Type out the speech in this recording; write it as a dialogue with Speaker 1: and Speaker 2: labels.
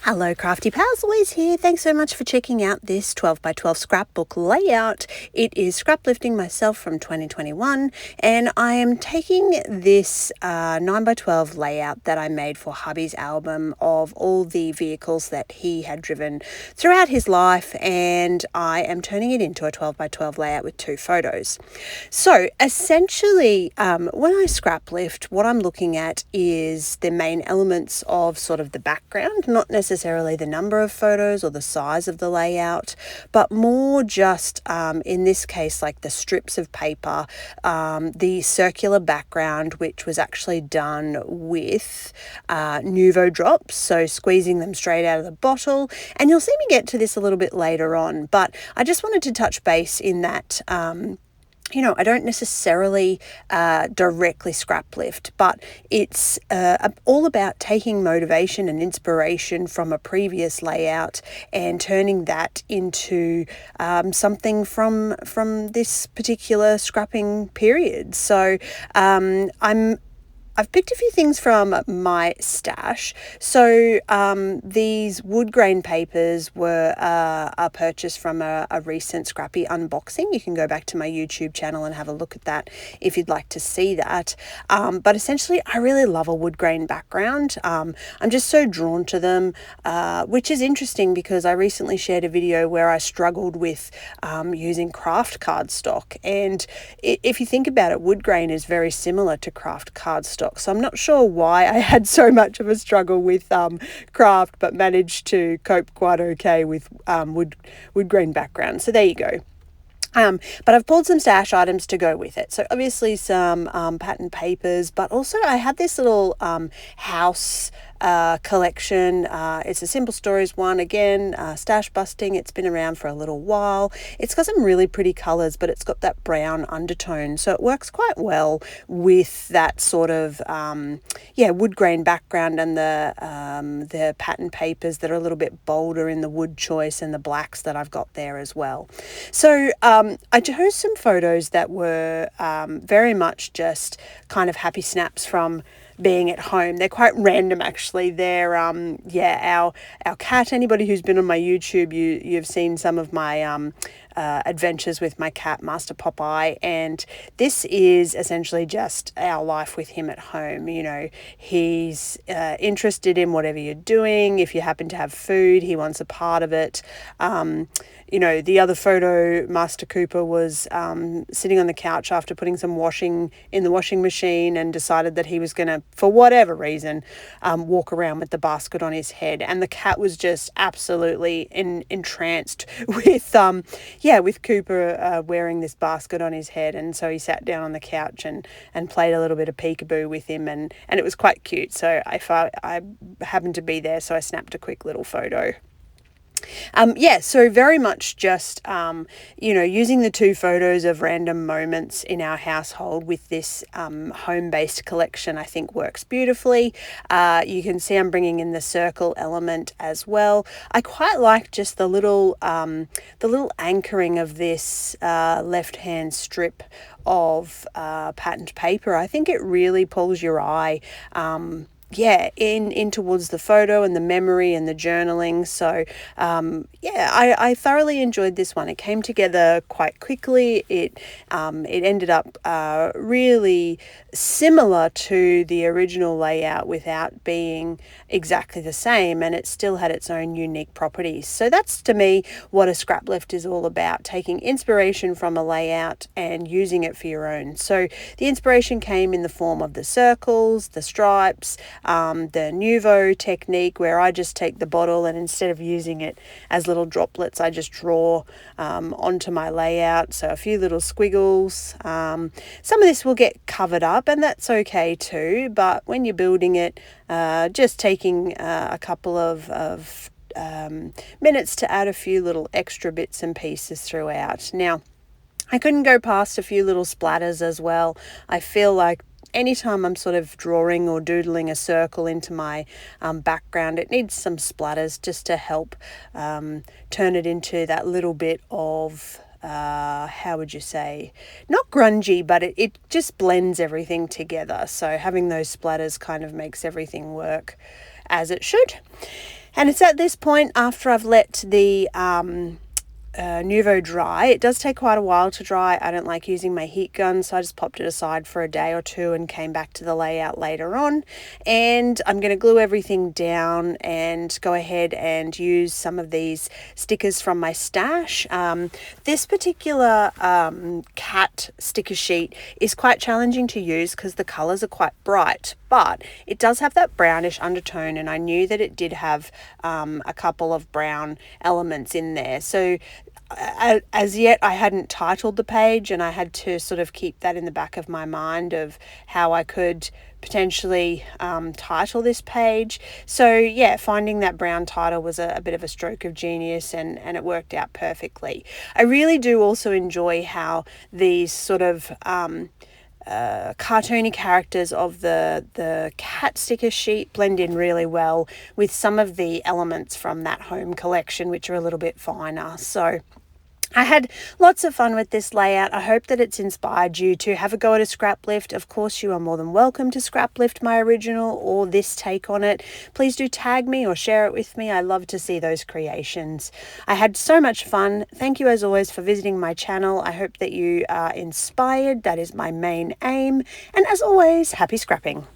Speaker 1: Hello crafty pals, Louise here. Thanks so much for checking out this 12 by 12 scrapbook layout. It is Scraplifting myself from 2021, and I am taking this 9 by 12 layout that I made for hubby's album of all the vehicles that he had driven throughout his life, and I am turning it into a 12 by 12 layout with 2 photos. So essentially, when I scraplift, what I'm looking at is the main elements of sort of the background, not necessarily the number of photos or the size of the layout, but more just in this case like the strips of paper, the circular background, which was actually done with Nuvo drops, so squeezing them straight out of the bottle. And you'll see me get to this a little bit later on, but I just wanted to touch base in that I don't necessarily directly scraplift, but it's all about taking motivation and inspiration from a previous layout and turning that into something from this particular scrapping period. So I've picked a few things from my stash. So these wood grain papers were a purchase from a recent Scrappy unboxing. You can go back to my YouTube channel and have a look at that if you'd like to see that. But essentially, I really love a wood grain background. I'm just so drawn to them, which is interesting because I recently shared a video where I struggled with using craft cardstock. And if you think about it, wood grain is very similar to craft cardstock. So I'm not sure why I had so much of a struggle with craft, but managed to cope quite okay with wood grain background. So there you go. But I've pulled some stash items to go with it. So obviously some pattern papers, but also I had this little house collection. It's a Simple Stories one, again, stash busting. It's been around for a little while. It's got some really pretty colours, but it's got that brown undertone, so it works quite well with that sort of wood grain background and the pattern papers that are a little bit bolder in the wood choice and the blacks that I've got there as well. So I chose some photos that were very much just kind of happy snaps from being at home. They're quite random actually. They're our cat. Anybody who's been on my YouTube, you've seen some of my adventures with my cat Master Popeye, and this is essentially just our life with him at home. He's interested in whatever you're doing. If you happen to have food, he wants a part of it. The other photo, Master Cooper was sitting on the couch after putting some washing in the washing machine and decided that he was going to, for whatever reason, walk around with the basket on his head. And the cat was just absolutely entranced with Cooper wearing this basket on his head. And so he sat down on the couch and played a little bit of peekaboo with him, and it was quite cute. So I happened to be there, so I snapped a quick little photo. So very much just, using the 2 photos of random moments in our household with this home-based collection, I think works beautifully. You can see I'm bringing in the circle element as well. I quite like just the little anchoring of this left-hand strip of patterned paper. I think it really pulls your eye in towards the photo and the memory and the journaling. So I thoroughly enjoyed this one. It came together quite quickly. It ended up really similar to the original layout without being exactly the same, and it still had its own unique properties. So that's, to me, what a scraplift is all about, taking inspiration from a layout and using it for your own. So the inspiration came in the form of the circles, the stripes, the Nuvo technique, where I just take the bottle and instead of using it as little droplets, I just draw onto my layout. So a few little squiggles. Some of this will get covered up, and that's okay too, but when you're building it, just taking a couple of minutes to add a few little extra bits and pieces throughout. Now, I couldn't go past a few little splatters as well. I feel like anytime I'm sort of drawing or doodling a circle into my background, it needs some splatters just to help turn it into that little bit of how would you say, not grungy, but it just blends everything together. So having those splatters kind of makes everything work as it should. And it's at this point, after I've let the Nuvo dry. It does take quite a while to dry. I don't like using my heat gun, so I just popped it aside for a day or two and came back to the layout later on. And I'm going to glue everything down and go ahead and use some of these stickers from my stash. This particular cat sticker sheet is quite challenging to use because the colours are quite bright, but it does have that brownish undertone, and I knew that it did have a couple of brown elements in there. So as yet I hadn't titled the page, and I had to sort of keep that in the back of my mind of how I could potentially title this page. So yeah, finding that brown title was a bit of a stroke of genius, and it worked out perfectly. I really do also enjoy how these sort of cartoony characters of the cat sticker sheet blend in really well with some of the elements from that home collection, which are a little bit finer. So I had lots of fun with this layout. I hope that it's inspired you to have a go at a Scraplift. Of course, you are more than welcome to Scraplift my original or this take on it. Please do tag me or share it with me. I love to see those creations. I had so much fun. Thank you as always for visiting my channel. I hope that you are inspired. That is my main aim. And as always, happy scrapping.